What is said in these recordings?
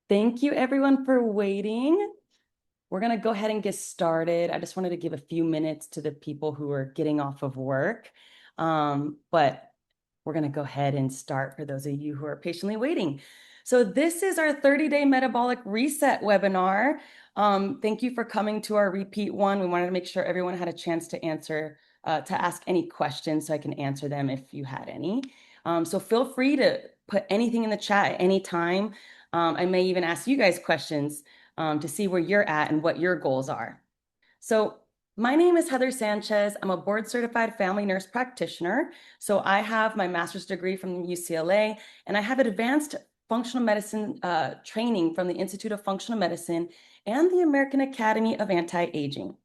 Thank you everyone for waiting. We're going to go ahead and get started. I just wanted to give a few minutes to the people who are getting off of work. But we're going to go ahead and start for those of you who are patiently waiting. So this is our 30-day metabolic reset webinar. Thank you for coming to our repeat one. We wanted to make sure everyone had a chance to ask any questions so I can answer them if you had any. So feel free to put anything in the chat at any time. I may even ask you guys questions to see where you're at and what your goals are. So my name is Heather Sanchez. I'm a board certified family nurse practitioner. So I have my master's degree from UCLA and I have advanced functional medicine training from the Institute of Functional Medicine and the American Academy of Anti-Aging.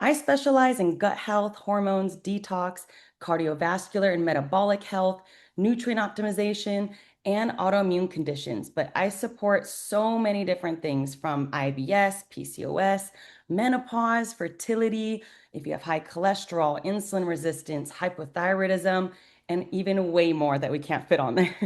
I specialize in gut health, hormones, detox, cardiovascular and metabolic health, nutrient optimization, and autoimmune conditions. But I support so many different things from IBS, PCOS, menopause, fertility, if you have high cholesterol, insulin resistance, hypothyroidism, and even way more that we can't fit on there.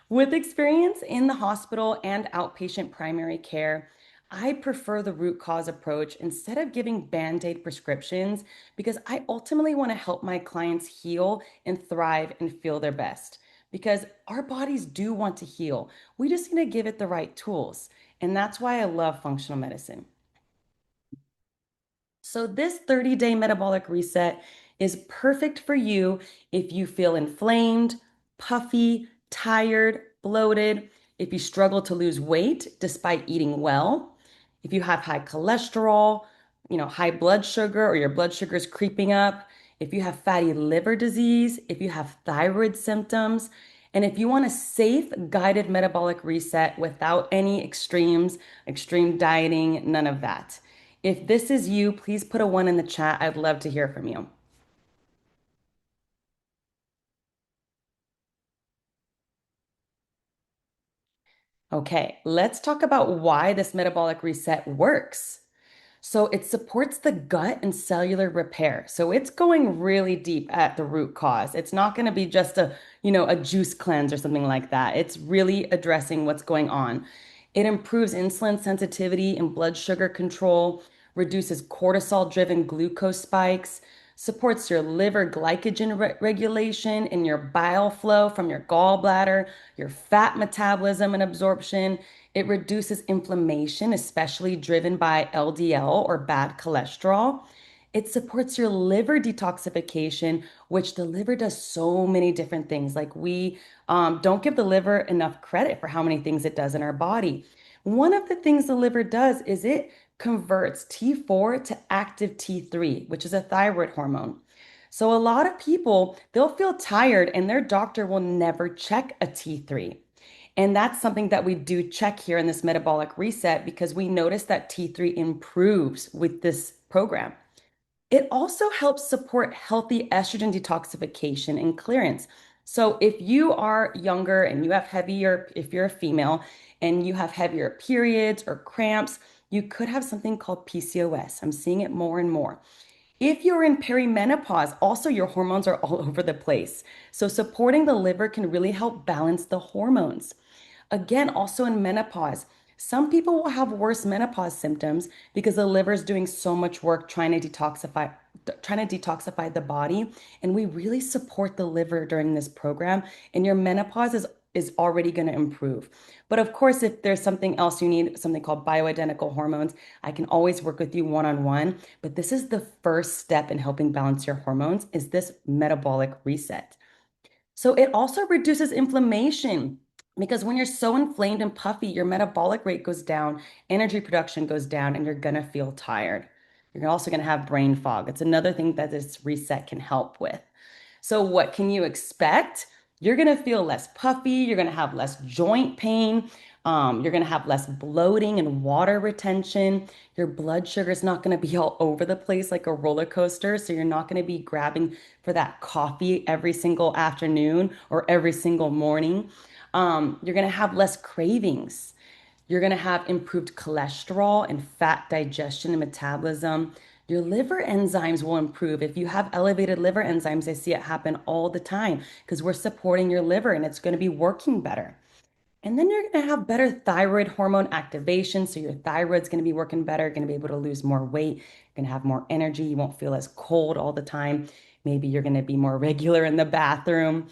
With experience in the hospital and outpatient primary care, I prefer the root cause approach instead of giving band-aid prescriptions because I ultimately want to help my clients heal and thrive and feel their best. Because our bodies do want to heal. We just need to give it the right tools. And that's why I love functional medicine. So this 30-day metabolic reset is perfect for you if you feel inflamed, puffy, tired, bloated, if you struggle to lose weight despite eating well, if you have high cholesterol, high blood sugar or your blood sugar is creeping up, if you have fatty liver disease, if you have thyroid symptoms, and if you want a safe, guided metabolic reset without any extremes, extreme dieting, none of that. If this is you, please put a one in the chat. I'd love to hear from you. Okay, let's talk about why this metabolic reset works. So it supports the gut and cellular repair. So it's going really deep at the root cause. It's not going to be just a juice cleanse or something like that. It's really addressing what's going on. It improves insulin sensitivity and blood sugar control, reduces cortisol-driven glucose spikes, supports your liver glycogen regulation and your bile flow from your gallbladder, your fat metabolism and absorption. It reduces inflammation, especially driven by LDL or bad cholesterol. It supports your liver detoxification, which the liver does so many different things. Like we don't give the liver enough credit for how many things it does in our body. One of the things the liver does is it converts T4 to active T3, which is a thyroid hormone. So a lot of people, they'll feel tired and their doctor will never check a T3. And that's something that we do check here in this metabolic reset because we notice that T3 improves with this program. It also helps support healthy estrogen detoxification and clearance. So if you are younger and you have heavier, if you're a female and you have heavier periods or cramps, you could have something called PCOS. I'm seeing it more and more. If you're in perimenopause, also your hormones are all over the place. So supporting the liver can really help balance the hormones. Again, also in menopause, some people will have worse menopause symptoms because the liver is doing so much work trying to detoxify the body. And we really support the liver during this program. And your menopause is already going to improve. But of course, if there's something else you need, something called bioidentical hormones, I can always work with you one-on-one. But this is the first step in helping balance your hormones is this metabolic reset. So it also reduces inflammation because when you're so inflamed and puffy, your metabolic rate goes down, energy production goes down, and you're gonna feel tired. You're also gonna have brain fog. It's another thing that this reset can help with. So what can you expect? You're gonna feel less puffy, you're gonna have less joint pain, you're gonna have less bloating and water retention. Your blood sugar is not gonna be all over the place like a roller coaster, so you're not gonna be grabbing for that coffee every single afternoon or every single morning. You're gonna have less cravings. You're going to have improved cholesterol and fat digestion and metabolism. Your liver enzymes will improve. If you have elevated liver enzymes, I see it happen all the time because we're supporting your liver and it's going to be working better. And then you're going to have better thyroid hormone activation. So your thyroid's going to be working better, going to be able to lose more weight, you're going to have more energy. You won't feel as cold all the time. Maybe you're going to be more regular in the bathroom.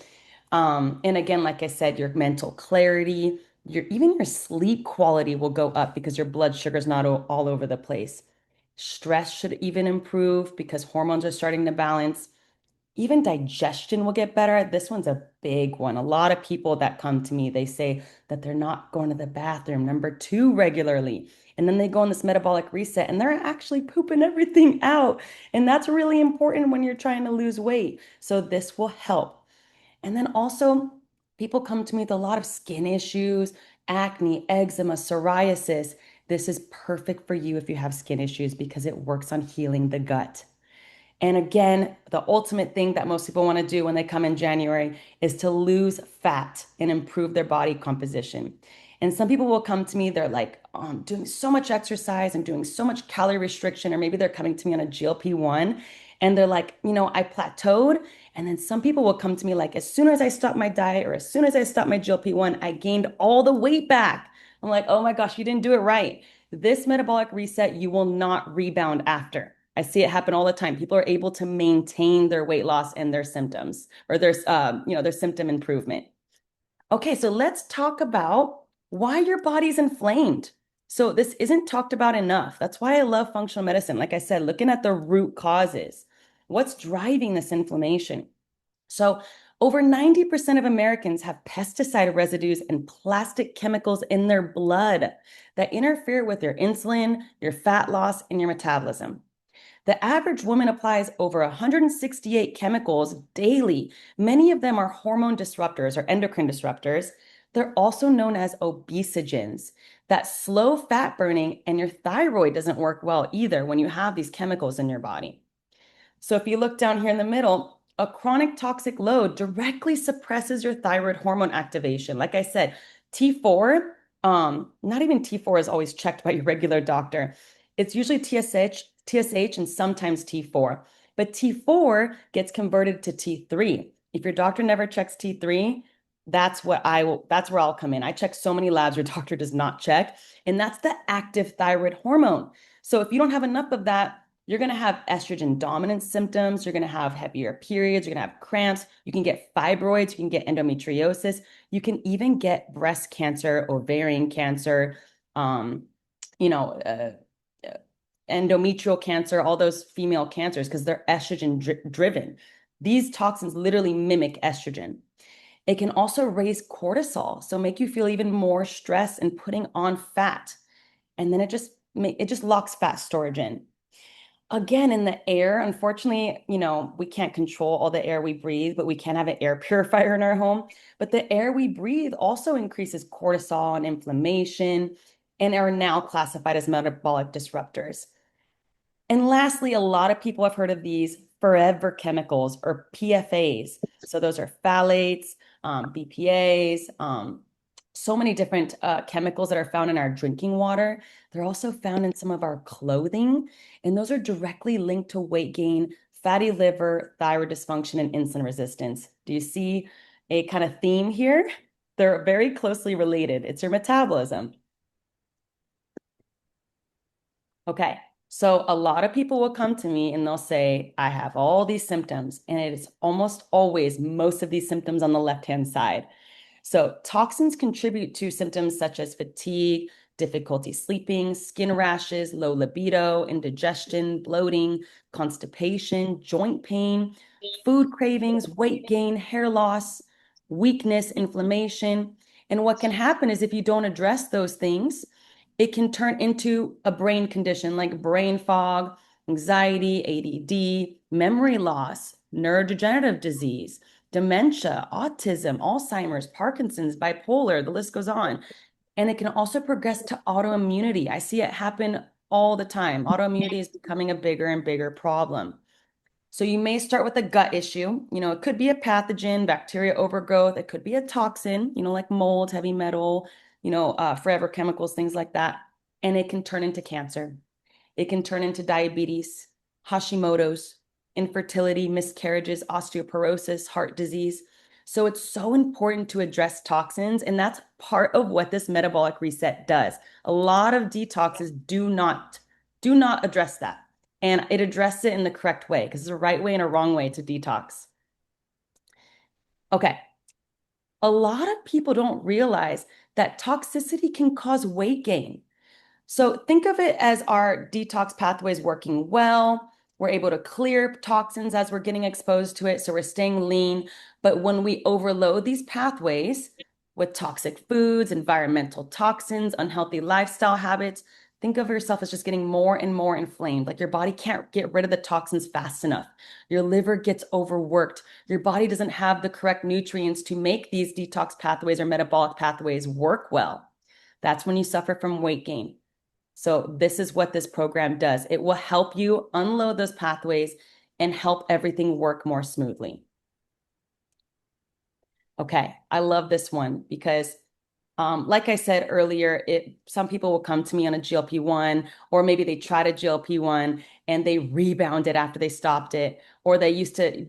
And again, like I said, your mental clarity, even your sleep quality will go up because your blood sugar's not all over the place. Stress should even improve because hormones are starting to balance. Even digestion will get better. This one's a big one. A lot of people that come to me, they say that they're not going to the bathroom, number two, regularly. And then they go on this metabolic reset and they're actually pooping everything out. And that's really important when you're trying to lose weight. So this will help. And then also, people come to me with a lot of skin issues, acne, eczema, psoriasis. This is perfect for you if you have skin issues because it works on healing the gut. And again, the ultimate thing that most people want to do when they come in January is to lose fat and improve their body composition. And some people will come to me, they're like, oh, I'm doing so much exercise, I'm doing so much calorie restriction, or maybe they're coming to me on a GLP-1 and they're like, I plateaued. And then some people will come to me like, as soon as I stop my diet or as soon as I stop my GLP-1, I gained all the weight back. I'm like, oh my gosh, you didn't do it right. This metabolic reset, you will not rebound after. I see it happen all the time. People are able to maintain their weight loss and their symptoms or their symptom improvement. Okay, so let's talk about why your body's inflamed. So this isn't talked about enough. That's why I love functional medicine. Like I said, looking at the root causes. What's driving this inflammation? So over 90% of Americans have pesticide residues and plastic chemicals in their blood that interfere with your insulin, your fat loss, and your metabolism. The average woman applies over 168 chemicals daily. Many of them are hormone disruptors or endocrine disruptors. They're also known as obesogens that slow fat burning, and your thyroid doesn't work well either when you have these chemicals in your body. So if you look down here in the middle, a chronic toxic load directly suppresses your thyroid hormone activation. Like I said, T4, not even T4 is always checked by your regular doctor. It's usually TSH, and sometimes T4. But T4 gets converted to T3. If your doctor never checks T3, that's where I'll come in. I check so many labs your doctor does not check, and that's the active thyroid hormone. So if you don't have enough of that, you're going to have estrogen dominant symptoms. You're going to have heavier periods. You're going to have cramps. You can get fibroids. You can get endometriosis. You can even get breast cancer, ovarian cancer, um, you know, endometrial cancer, all those female cancers, because they're estrogen driven. These toxins literally mimic estrogen. It can also raise cortisol, so make you feel even more stress and putting on fat. And then it just locks fat storage in. Again, in the air, unfortunately, we can't control all the air we breathe, but we can have an air purifier in our home. But the air we breathe also increases cortisol and inflammation and are now classified as metabolic disruptors. And lastly, a lot of people have heard of these forever chemicals or PFAs. So those are phthalates, BPAs, so many different chemicals that are found in our drinking water. They're also found in some of our clothing, and those are directly linked to weight gain, fatty liver, thyroid dysfunction, and insulin resistance. Do you see a kind of theme here? They're very closely related. It's your metabolism. Okay. So a lot of people will come to me and they'll say, I have all these symptoms, and it is almost always most of these symptoms on the left-hand side. So toxins contribute to symptoms such as fatigue, difficulty sleeping, skin rashes, low libido, indigestion, bloating, constipation, joint pain, food cravings, weight gain, hair loss, weakness, inflammation. And what can happen is if you don't address those things, it can turn into a brain condition like brain fog, anxiety, ADD, memory loss, neurodegenerative disease, dementia, autism, Alzheimer's, Parkinson's, bipolar, the list goes on. And it can also progress to autoimmunity. I see it happen all the time. Autoimmunity is becoming a bigger and bigger problem. So you may start with a gut issue. It could be a pathogen, bacteria overgrowth. It could be a toxin, like mold, heavy metal, forever chemicals, things like that. And it can turn into cancer. It can turn into diabetes, Hashimoto's, infertility, miscarriages, osteoporosis, heart disease. So it's so important to address toxins, and that's part of what this metabolic reset does. A lot of detoxes do not address that. And it addresses it in the correct way because there's a right way and a wrong way to detox. Okay. A lot of people don't realize that toxicity can cause weight gain. So think of it as our detox pathways working well. We're able to clear toxins as we're getting exposed to it. So we're staying lean. But when we overload these pathways with toxic foods, environmental toxins, unhealthy lifestyle habits, think of yourself as just getting more and more inflamed. Like your body can't get rid of the toxins fast enough. Your liver gets overworked. Your body doesn't have the correct nutrients to make these detox pathways or metabolic pathways work well. That's when you suffer from weight gain. So this is what this program does. It will help you unload those pathways and help everything work more smoothly. Okay, I love this one because like I said earlier, some people will come to me on a GLP-1, or maybe they tried a GLP-1 and they rebounded after they stopped it, or they used to,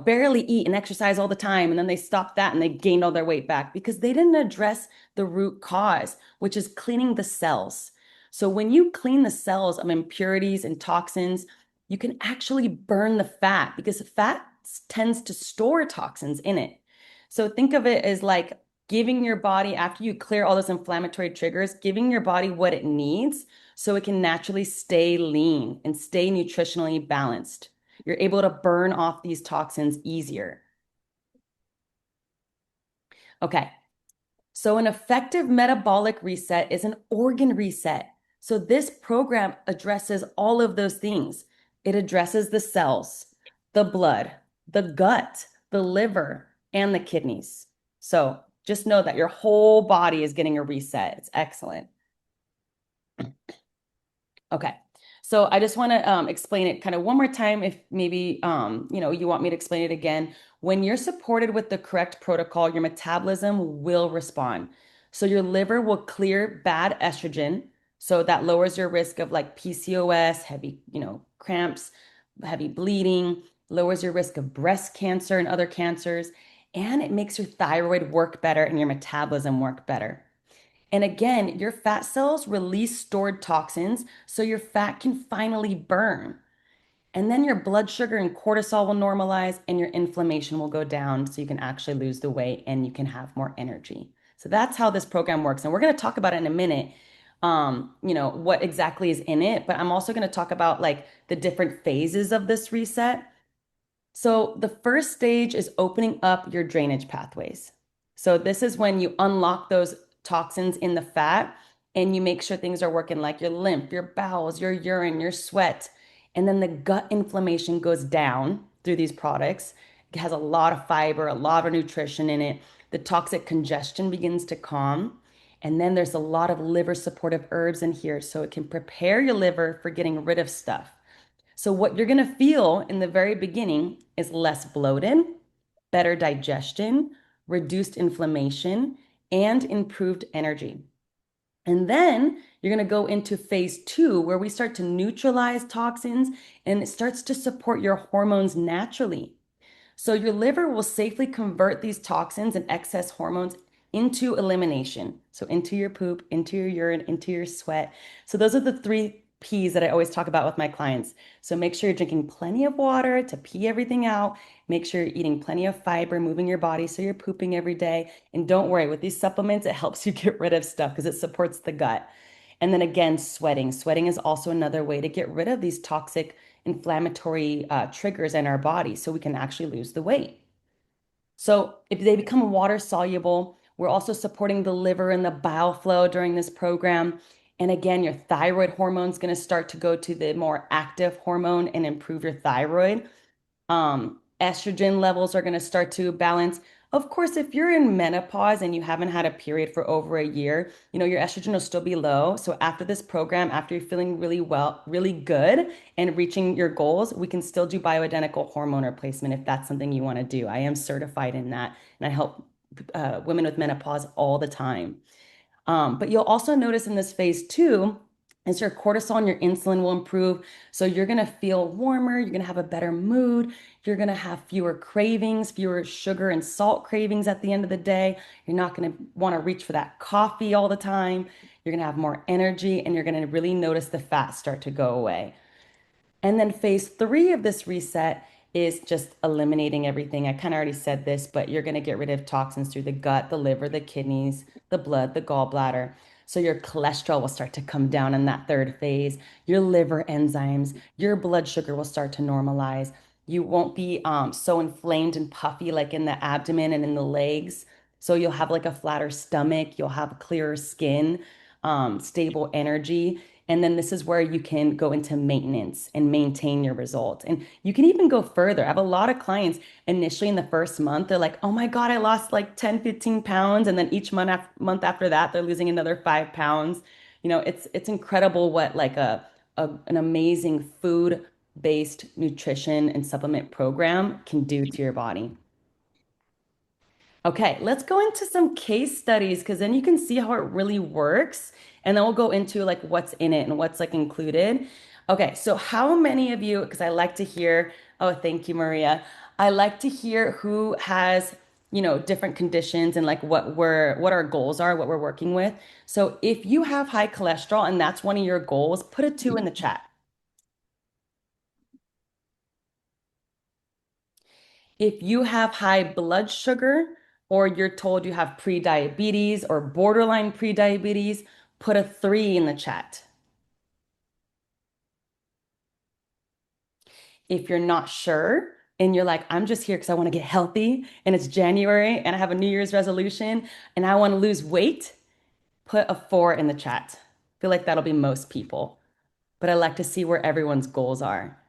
barely eat and exercise all the time, and then they stopped that and they gained all their weight back because they didn't address the root cause, which is cleaning the cells. So when you clean the cells of impurities and toxins, you can actually burn the fat because fat tends to store toxins in it. So think of it as like giving your body, after you clear all those inflammatory triggers, giving your body what it needs so it can naturally stay lean and stay nutritionally balanced. You're able to burn off these toxins easier. Okay, so an effective metabolic reset is an organ reset. So this program addresses all of those things. It addresses the cells, the blood, the gut, the liver, and the kidneys. So just know that your whole body is getting a reset. It's excellent. Okay. So I just want to explain it kind of one more time if maybe you want me to explain it again. When you're supported with the correct protocol, your metabolism will respond. So your liver will clear bad estrogen, so that lowers your risk of like PCOS, heavy, cramps, heavy bleeding, lowers your risk of breast cancer and other cancers, and it makes your thyroid work better and your metabolism work better. And again, your fat cells release stored toxins so your fat can finally burn. And then your blood sugar and cortisol will normalize and your inflammation will go down so you can actually lose the weight and you can have more energy. So that's how this program works. And we're going to talk about it in a minute, what exactly is in it. But I'm also going to talk about like the different phases of this reset. So the first stage is opening up your drainage pathways. So this is when you unlock those toxins in the fat and you make sure things are working like your lymph, your bowels, your urine, your sweat. And then the gut inflammation goes down through these products. It has a lot of fiber, a lot of nutrition in it. The toxic congestion begins to calm. And then there's a lot of liver supportive herbs in here so it can prepare your liver for getting rid of stuff. So, what you're going to feel in the very beginning is less bloated, better digestion, reduced inflammation, and improved energy. And then you're going to go into phase two, where we start to neutralize toxins and it starts to support your hormones naturally. So your liver will safely convert these toxins and excess hormones into elimination. So into your poop, into your urine, into your sweat. So those are the three P's that I always talk about with my clients. So make sure you're drinking plenty of water to pee everything out. Make sure you're eating plenty of fiber, moving your body so you're pooping every day. And don't worry, with these supplements, it helps you get rid of stuff because it supports the gut. And then again, sweating. Sweating is also another way to get rid of these toxic inflammatory triggers in our body so we can actually lose the weight. So if they become water soluble, we're also supporting the liver and the bile flow during this program. And again, your thyroid hormone is going to start to go to the more active hormone and improve your thyroid. Estrogen levels are going to start to balance. Of course, if you're in menopause and you haven't had a period for over a year, your estrogen will still be low. So after this program, after you're feeling really well, really good and reaching your goals, we can still do bioidentical hormone replacement if that's something you want to do. I am certified in that, and I help women with menopause all the time. But you'll also notice in this phase two, is your cortisol and your insulin will improve. So you're going to feel warmer, you're going to have a better mood, you're going to have fewer cravings, fewer sugar and salt cravings at the end of the day. You're not going to want to reach for that coffee all the time. You're going to have more energy and you're going to really notice the fat start to go away. And then phase three of this reset is just eliminating everything. I kind of already said this, but you're going to get rid of toxins through the gut, the liver, the kidneys, the blood, the gallbladder. So your cholesterol will start to come down in that third phase. Your liver enzymes, your blood sugar will start to normalize. You won't be so inflamed and puffy like in the abdomen and in the legs. So you'll have like a flatter stomach, you'll have clearer skin, stable energy. And then this is where you can go into maintenance and maintain your results. And you can even go further. I have a lot of clients initially in the first month, they're like, oh my God, I lost like 10, 15 pounds. And then each month after that, they're losing another 5 pounds. It's incredible what like an amazing food-based nutrition and supplement program can do to your body. Okay, let's go into some case studies because then you can see how it really works. And then we'll go into like what's in it and what's like included. Okay, so how many of you, because I like to hear, oh, thank you, Maria. I like to hear who has, different conditions and like what our goals are, what we're working with. So if you have high cholesterol and that's one of your goals, put a two in the chat. If you have high blood sugar or you're told you have pre-diabetes or borderline pre-diabetes, put a three in the chat. If you're not sure and you're like, I'm just here because I want to get healthy and it's January and I have a New Year's resolution and I want to lose weight, put a four in the chat. I feel like that'll be most people, but I like to see where everyone's goals are.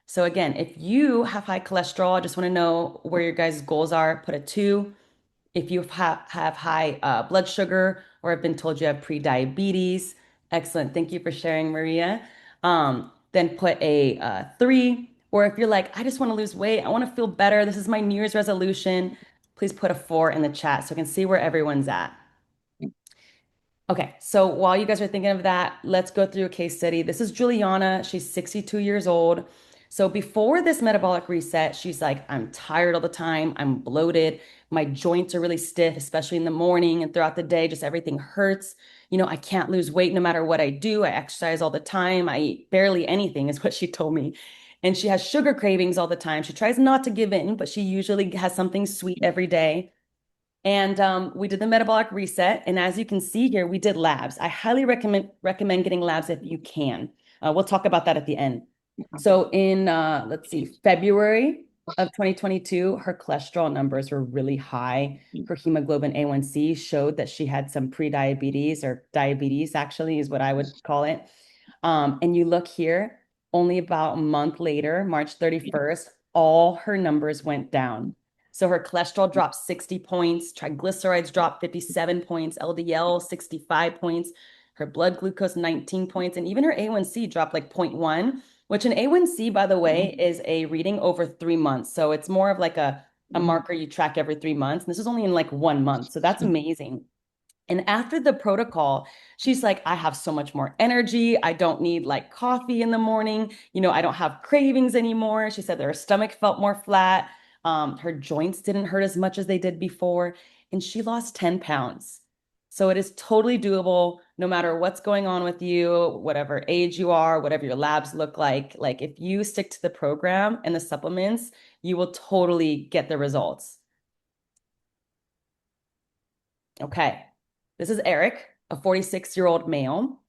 So again, if you have high cholesterol, I just want to know where your guys' goals are, put a two. If you have high blood sugar or have been told you have pre-diabetes, excellent. Thank you for sharing, Maria. Then put a three. Or if you're like, I just want to lose weight, I want to feel better. This is my New Year's resolution. Please put a four in the chat so I can see where everyone's at. Okay, so while you guys are thinking of that, let's go through a case study. This is Juliana. She's 62 years old. So before this metabolic reset, she's like, I'm tired all the time. I'm bloated. My joints are really stiff, especially in the morning and throughout the day. Just everything hurts. I can't lose weight no matter what I do. I exercise all the time. I eat barely anything, is what she told me. And she has sugar cravings all the time. She tries not to give in, but she usually has something sweet every day. And we did the metabolic reset. And as you can see here, we did labs. I highly recommend getting labs if you can. We'll talk about that at the end. So in let's see, February of 2022, her cholesterol numbers were really high. Her hemoglobin A1C showed that she had some pre-diabetes or diabetes, actually, is what I would call it. And you look here, only about a month later, March 31st, all her numbers went down. So her cholesterol dropped 60 points, triglycerides dropped 57 points, LDL 65 points, her blood glucose 19 points, and even her A1C dropped like zero point 0.1, which an A1C, by the way, is a reading over 3 months. So it's more of like a marker you track every 3 months. And this is only in like 1 month. So that's amazing. And after the protocol, she's like, I have so much more energy. I don't need like coffee in the morning. I don't have cravings anymore. She said that her stomach felt more flat. Her joints didn't hurt as much as they did before. And she lost 10 pounds. So it is totally doable no matter what's going on with you, whatever age you are, whatever your labs look like. Like if you stick to the program and the supplements, you will totally get the results. Okay. This is Eric, a 46-year-old male.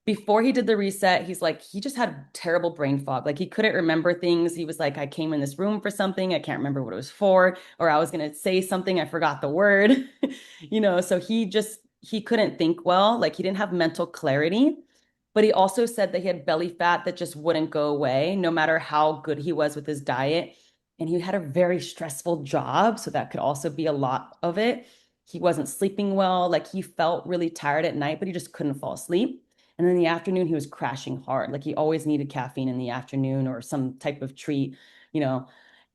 Before he did the reset, he's like, he just had terrible brain fog. Like he couldn't remember things. He was like, I came in this room for something. I can't remember what it was for. Or I was going to say something. I forgot the word. So he couldn't think well. Like he didn't have mental clarity. But he also said that he had belly fat that just wouldn't go away, no matter how good he was with his diet. And he had a very stressful job. So that could also be a lot of it. He wasn't sleeping well. Like he felt really tired at night, but he just couldn't fall asleep. And then in the afternoon, he was crashing hard. Like he always needed caffeine in the afternoon or some type of treat, you know.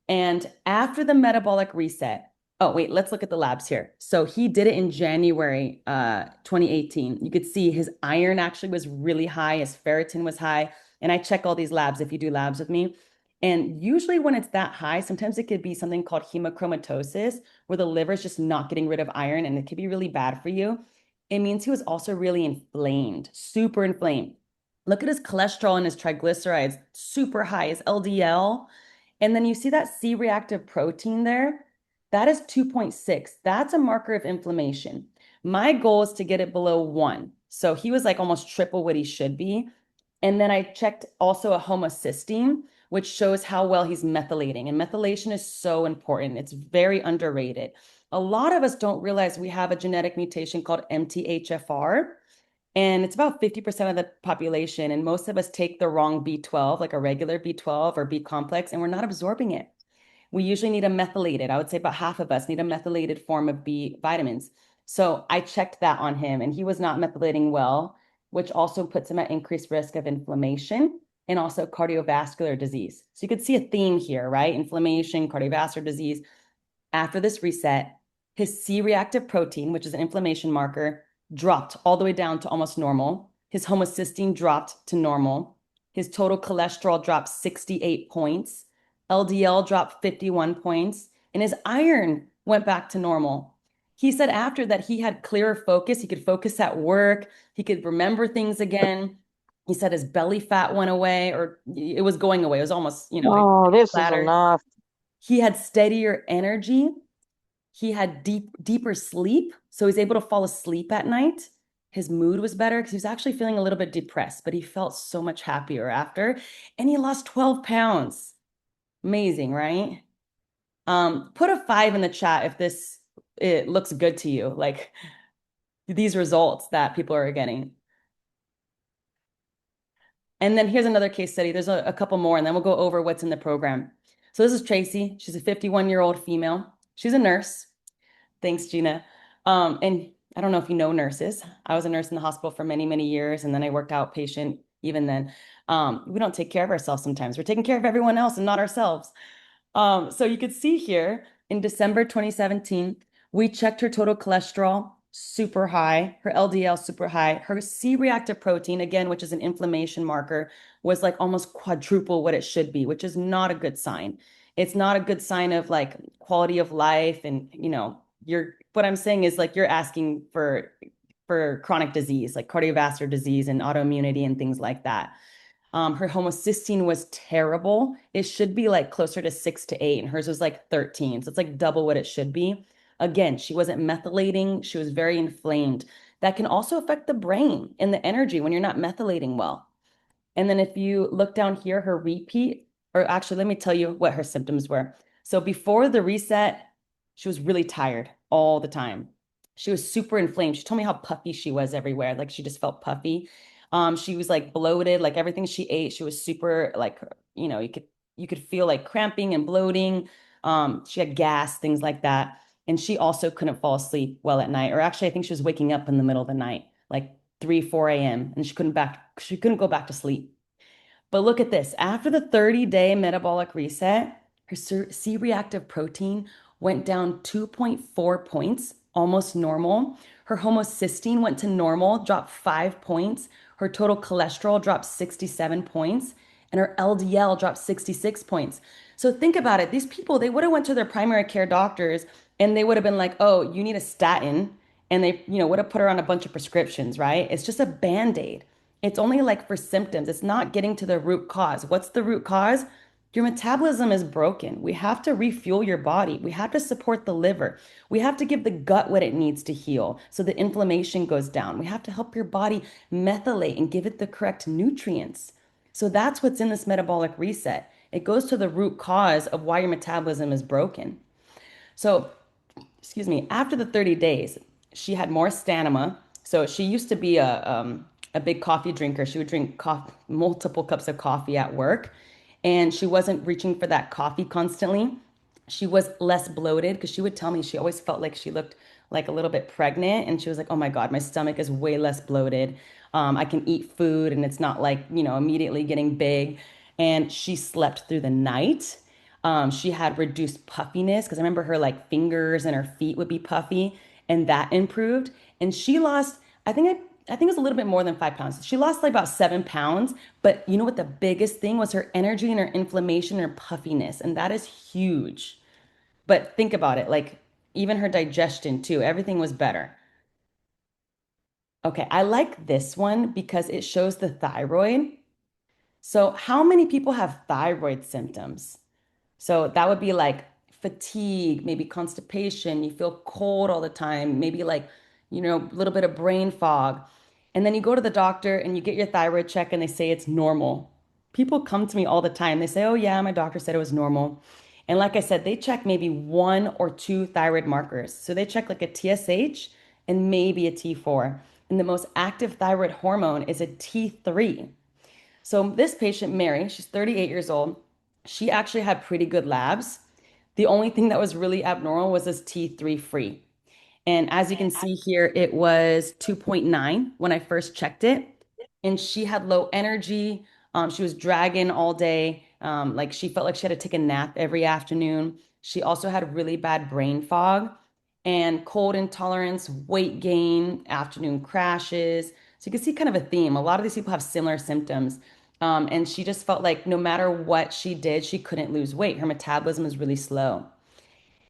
And after the metabolic reset, Oh, wait, let's look at the labs here. So he did it in January 2018. You could see his iron actually was really high, his ferritin was high. And I check all these labs if you do labs with me. And usually when it's that high, sometimes it could be something called hemochromatosis, where the liver is just not getting rid of iron and it could be really bad for you. It means he was also really inflamed, super inflamed. Look at his cholesterol and his triglycerides, super high, his LDL. And then you see that C-reactive protein there. That is 2.6. That's a marker of inflammation. My goal is to get it below 1. So he was like almost triple what he should be. And then I checked also a homocysteine, which shows how well he's methylating. And methylation is so important. It's very underrated. A lot of us don't realize we have a genetic mutation called MTHFR, and it's about 50% of the population. And most of us take the wrong B12, like a regular B12 or B complex, and we're not absorbing it. We usually need a methylated. I would say about half of us need a methylated form of B vitamins. So I checked that on him and he was not methylating well, which also puts him at increased risk of inflammation and also cardiovascular disease. So you could see a theme here, right? Inflammation, cardiovascular disease. After this reset, his C-reactive protein, which is an inflammation marker, dropped all the way down to almost normal. His homocysteine dropped to normal. His total cholesterol dropped 68 points. LDL dropped 51 points, and his iron went back to normal. He said after that he had clearer focus. He could focus at work. He could remember things again. He said his belly fat went away, or it was going away. It was almost, Oh, this is flatter. enough. He had steadier energy. He had deeper sleep, so he was able to fall asleep at night. His mood was better because he was actually feeling a little bit depressed, but he felt so much happier after. And he lost 12 pounds. Amazing, right? Put a 5 in the chat if this it looks good to you, like these results that people are getting. And then here's another case study. There's a couple more, and then we'll go over what's in the program. So this is Tracy. She's a 51-year-old female. She's a nurse. Thanks, Gina. And I don't know if you know nurses. I was a nurse in the hospital for many, many years, and then I worked outpatient even then. We don't take care of ourselves sometimes. We're taking care of everyone else and not ourselves. So you could see here in December 2017, we checked her total cholesterol, super high, her LDL super high, her C-reactive protein, again, which is an inflammation marker, was like almost quadruple what it should be, which is not a good sign. It's not a good sign of like quality of life. And, you're what I'm saying is like you're asking for chronic disease, like cardiovascular disease and autoimmunity and things like that. Her homocysteine was terrible. It should be like closer to 6 to 8, and hers was like 13. So it's like double what it should be. Again, she wasn't methylating. She was very inflamed. That can also affect the brain and the energy when you're not methylating well. And then if you look down here, her repeat, or actually, let me tell you what her symptoms were. So before the reset, she was really tired all the time. She was super inflamed. She told me how puffy she was everywhere. Like she just felt puffy. She was like bloated, like everything she ate, she was super like, you could feel like cramping and bloating. She had gas, things like that. And she also couldn't fall asleep well at night. Or actually, I think she was waking up in the middle of the night, like 3, 4 a.m. and she couldn't go back to sleep. But look at this. After the 30-day metabolic reset, her C-reactive protein went down 2.4 points, almost normal. Her homocysteine went to normal, dropped 5 points. Her total cholesterol dropped 67 points, and her LDL dropped 66 points. So think about it. These people, they would have went to their primary care doctors and they would have been like, "Oh, you need a statin." And they, would have put her on a bunch of prescriptions, right? It's just a band-aid. It's only like for symptoms. It's not getting to the root cause. What's the root cause? Your metabolism is broken. We have to refuel your body. We have to support the liver. We have to give the gut what it needs to heal so the inflammation goes down. We have to help your body methylate and give it the correct nutrients. So that's what's in this metabolic reset. It goes to the root cause of why your metabolism is broken. So excuse me, after the 30 days, she had more stamina. So she used to be a big coffee drinker. She would drink multiple cups of coffee at work, and she wasn't reaching for that coffee constantly. She was less bloated because she would tell me she always felt like she looked like a little bit pregnant. And she was like, "Oh my God, my stomach is way less bloated. I can eat food and it's not like, immediately getting big." And she slept through the night. She had reduced puffiness because I remember her like fingers and her feet would be puffy, and that improved. And she lost, I think it was a little bit more than 5 pounds. She lost like about 7 pounds. But you know what? The biggest thing was her energy and her inflammation and her puffiness, and that is huge. But think about it, like even her digestion too, everything was better. Okay, I like this one because it shows the thyroid. So, how many people have thyroid symptoms? So that would be like fatigue, maybe constipation, you feel cold all the time, maybe like, a little bit of brain fog. And then you go to the doctor and you get your thyroid check and they say it's normal. People come to me all the time. They say, "Oh yeah, my doctor said it was normal." And like I said, they check maybe one or two thyroid markers. So they check like a TSH and maybe a T4. And the most active thyroid hormone is a T3. So this patient, Mary, she's 38 years old. She actually had pretty good labs. The only thing that was really abnormal was this T3 free. And as you can see here, it was 2.9 when I first checked it. And she had low energy. She was dragging all day. Like she felt like she had to take a nap every afternoon. She also had really bad brain fog and cold intolerance, weight gain, afternoon crashes. So you can see kind of a theme. A lot of these people have similar symptoms. And she just felt like no matter what she did, she couldn't lose weight. Her metabolism is really slow.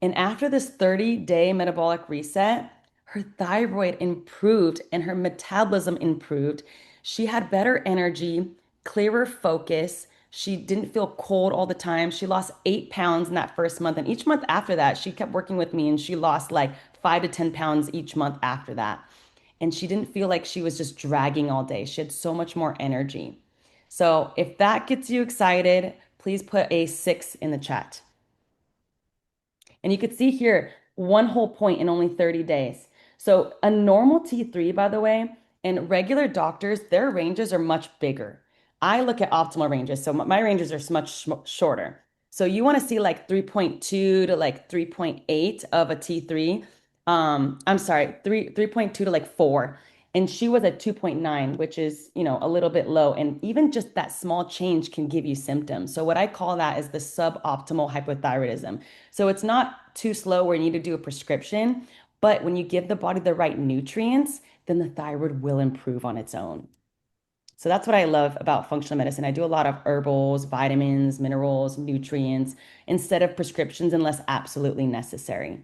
And after this 30-day metabolic reset, her thyroid improved and her metabolism improved. She had better energy, clearer focus. She didn't feel cold all the time. She lost 8 pounds in that first month. And each month after that, she kept working with me and she lost like 5 to 10 pounds each month after that. And she didn't feel like she was just dragging all day. She had so much more energy. So if that gets you excited, please put a 6 in the chat. And you could see here one whole point in only 30 days. So a normal T3, by the way, and regular doctors, their ranges are much bigger. I look at optimal ranges. So my ranges are much shorter. So you want to see like 3.2 to like 3.8 of a T3. I'm sorry, 3.2 to like 4. And she was at 2.9, which is, a little bit low. And even just that small change can give you symptoms. So what I call that is the suboptimal hypothyroidism. So it's not too slow where you need to do a prescription, but when you give the body the right nutrients, then the thyroid will improve on its own. So that's what I love about functional medicine. I do a lot of herbals, vitamins, minerals, nutrients instead of prescriptions unless absolutely necessary.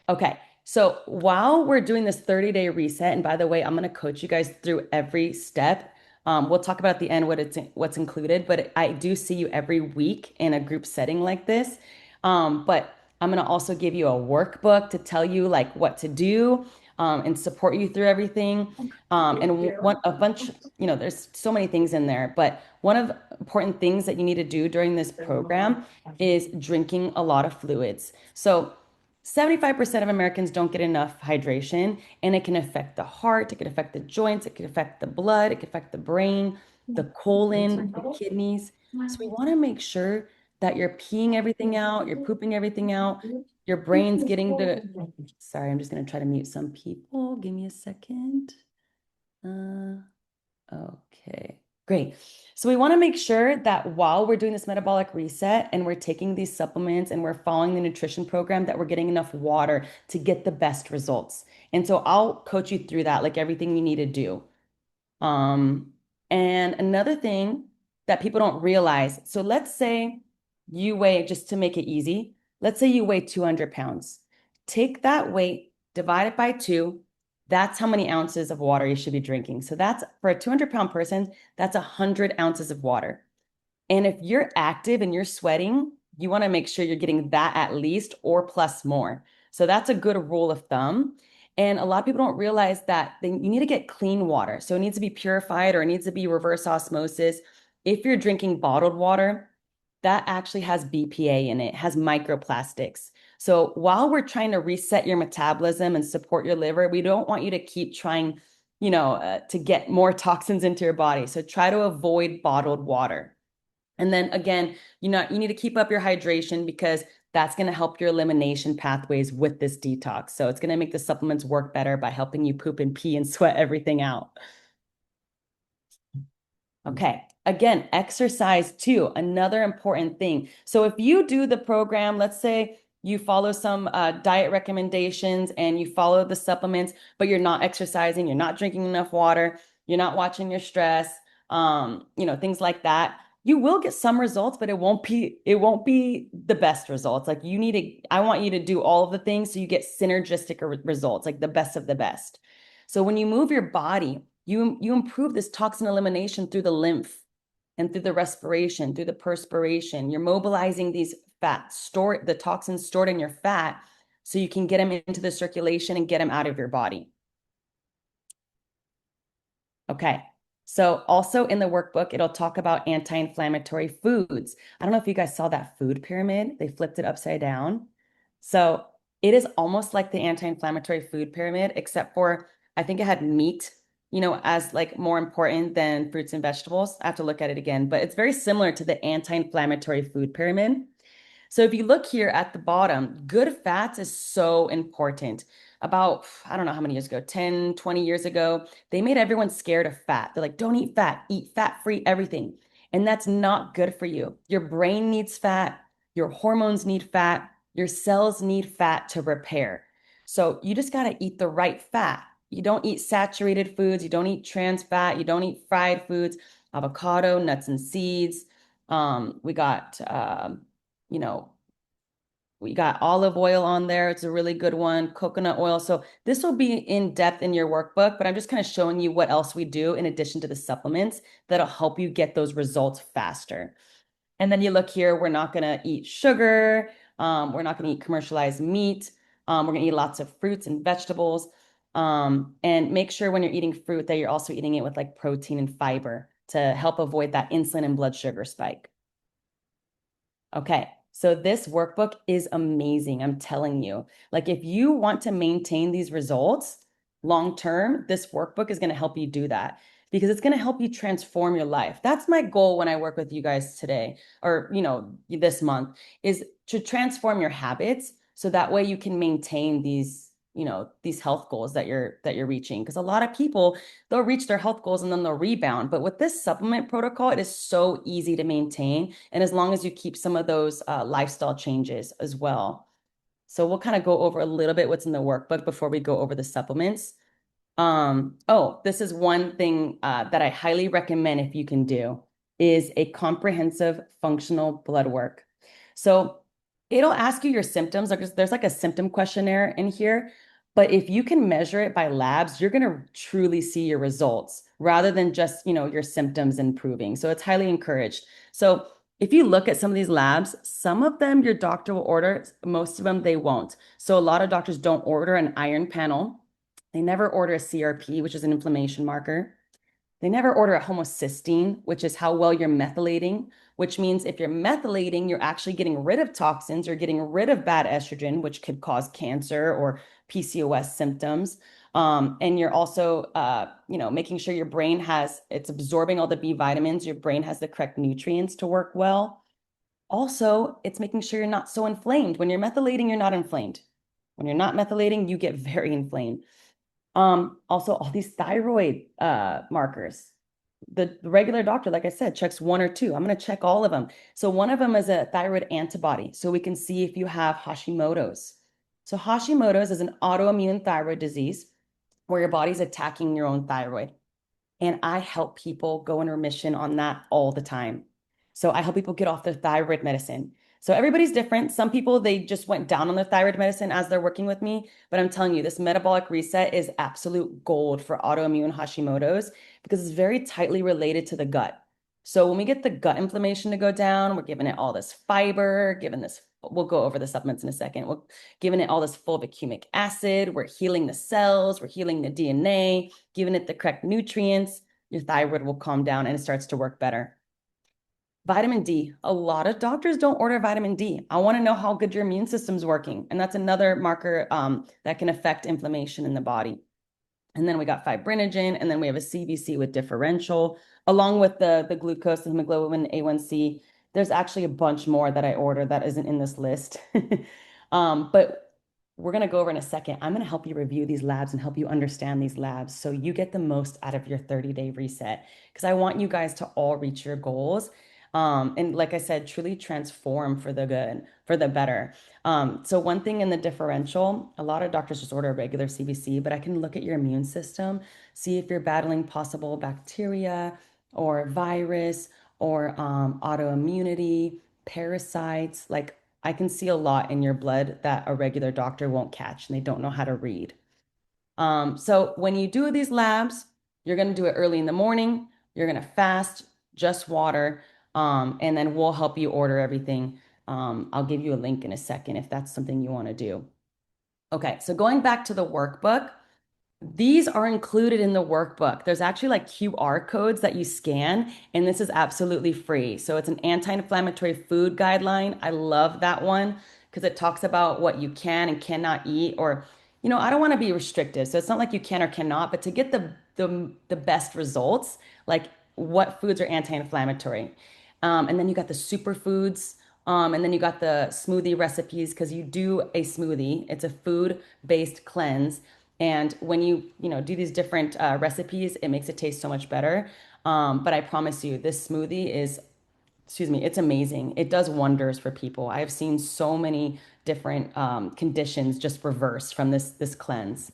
Okay, so while we're doing this 30-day reset, and by the way, I'm going to coach you guys through every step. We'll talk about at the end what's included, but I do see you every week in a group setting like this. But I'm going to also give you a workbook to tell you like what to do and support you through everything. And one a bunch, there's so many things in there, but one of the important things that you need to do during this program is drinking a lot of fluids. So 75% of Americans don't get enough hydration, and it can affect the heart, it can affect the joints, it can affect the blood, it can affect the brain, the colon, the kidneys. So we want to make sure that you're peeing everything out, you're pooping everything out, your brain's getting sorry, I'm just going to try to mute some people. Give me a second. Uh, Okay, great. So we want to make sure that while we're doing this metabolic reset and we're taking these supplements and we're following the nutrition program, that we're getting enough water to get the best results. And so I'll coach you through that, like everything you need to do. Um, and another thing that people don't realize, so let's say you weigh, just to make it easy, let's say you weigh 200 pounds. Take that weight, divide it by two. That's how many ounces of water you should be drinking. So that's for a 200-pound person, that's 100 ounces of water. And if you're active and you're sweating, you want to make sure you're getting that at least or plus more. So that's a good rule of thumb. And a lot of people don't realize that you need to get clean water. So it needs to be purified or it needs to be reverse osmosis. If you're drinking bottled water, that actually has BPA in it, has microplastics. So while we're trying to reset your metabolism and support your liver, we don't want you to keep trying, to get more toxins into your body. So try to avoid bottled water. And then again, you need to keep up your hydration because that's going to help your elimination pathways with this detox. So it's going to make the supplements work better by helping you poop and pee and sweat everything out. Okay. Again, exercise too, another important thing. So if you do the program, let's say you follow some diet recommendations and you follow the supplements, but you're not exercising, you're not drinking enough water, you're not watching your stress, things like that. You will get some results, but it won't be the best results. Like I want you to do all of the things so you get synergistic results, like the best of the best. So when you move your body, you improve this toxin elimination through the lymph and through the respiration, through the perspiration. You're mobilizing these the toxins stored in your fat so you can get them into the circulation and get them out of your body. Okay. So also in the workbook, it'll talk about anti-inflammatory foods. I don't know if you guys saw that food pyramid. They flipped it upside down. So it is almost like the anti-inflammatory food pyramid, except for I think it had meat, as like more important than fruits and vegetables. I have to look at it again, but it's very similar to the anti-inflammatory food pyramid. So if you look here at the bottom, good fats is so important. About, I don't know how many years ago, 10, 20 years ago, they made everyone scared of fat. They're like, don't eat fat, eat fat-free everything. And that's not good for you. Your brain needs fat, your hormones need fat, your cells need fat to repair. So you just got to eat the right fat. You don't eat saturated foods, you don't eat trans fat, you don't eat fried foods, avocado, nuts and seeds. We got you know, we got olive oil on there. It's a really good one. Coconut oil. So this will be in depth in your workbook, but I'm just kind of showing you what else we do in addition to the supplements that'll help you get those results faster. And then you look here, we're not going to eat sugar. We're not going to eat commercialized meat. We're going to eat lots of fruits and vegetables. And make sure when you're eating fruit that you're also eating it with like protein and fiber to help avoid that insulin and blood sugar spike. Okay, so this workbook is amazing. I'm telling you. Like, if you want to maintain these results long term, this workbook is going to help you do that because it's going to help you transform your life. That's my goal when I work with you guys today or, this month is to transform your habits so that way you can maintain these health goals that you're reaching. Because a lot of people they'll reach their health goals and then they'll rebound. But with this supplement protocol, it is so easy to maintain. And as long as you keep some of those lifestyle changes as well. So we'll kind of go over a little bit what's in the workbook before we go over the supplements. This is one thing that I highly recommend if you can do is a comprehensive functional blood work. So it'll ask you your symptoms. There's like a symptom questionnaire in here, but if you can measure it by labs, you're going to truly see your results rather than just, your symptoms improving. So it's highly encouraged. So if you look at some of these labs, some of them your doctor will order, most of them they won't. So a lot of doctors don't order an iron panel. They never order a CRP, which is an inflammation marker. They never order a homocysteine, which is how well you're methylating, which means if you're methylating, you're actually getting rid of toxins, you're getting rid of bad estrogen, which could cause cancer or PCOS symptoms. And you're also, making sure your brain it's absorbing all the B vitamins, your brain has the correct nutrients to work well. Also, it's making sure you're not so inflamed. When you're methylating, you're not inflamed. When you're not methylating, you get very inflamed. Also all these thyroid markers. The regular doctor, like I said, checks one or two. I'm going to check all of them. So one of them is a thyroid antibody. So we can see if you have Hashimoto's. So Hashimoto's is an autoimmune thyroid disease where your body's attacking your own thyroid. And I help people go in remission on that all the time. So I help people get off their thyroid medicine. So everybody's different. Some people, they just went down on their thyroid medicine as they're working with me. But I'm telling you, this metabolic reset is absolute gold for autoimmune Hashimoto's because it's very tightly related to the gut. So when we get the gut inflammation to go down, we're giving it all this fiber, we'll go over the supplements in a second. We're giving it all this fulvic humic acid. We're healing the cells. We're healing the DNA, giving it the correct nutrients. Your thyroid will calm down and it starts to work better. Vitamin D. A lot of doctors don't order vitamin D. I want to know how good your immune system's working. And that's another marker that can affect inflammation in the body. And then we got fibrinogen, and then we have a CBC with differential, along with the glucose, the hemoglobin, A1C. There's actually a bunch more that I order that isn't in this list. But we're going to go over in a second. I'm going to help you review these labs and help you understand these labs so you get the most out of your 30-day reset. Because I want you guys to all reach your goals. And like I said, truly transform for the good, for the better. So one thing in the differential, a lot of doctors just order a regular CBC, but I can look at your immune system, see if you're battling possible bacteria or virus or autoimmunity, parasites. Like I can see a lot in your blood that a regular doctor won't catch and they don't know how to read. So when you do these labs, you're going to do it early in the morning. You're going to fast, just water, and then we'll help you order everything. I'll give you a link in a second if that's something you want to do. Okay, so going back to the workbook, these are included in the workbook. There's actually like QR codes that you scan, and this is absolutely free. So it's an anti-inflammatory food guideline. I love that one because it talks about what you can and cannot eat, or, I don't want to be restrictive. So it's not like you can or cannot, but to get the best results, like what foods are anti-inflammatory. And then you got the superfoods. And then you got the smoothie recipes because you do a smoothie. It's a food-based cleanse. And when you do these different recipes, it makes it taste so much better. But I promise you, this smoothie is, excuse me, it's amazing. It does wonders for people. I have seen so many different conditions just reverse from this cleanse.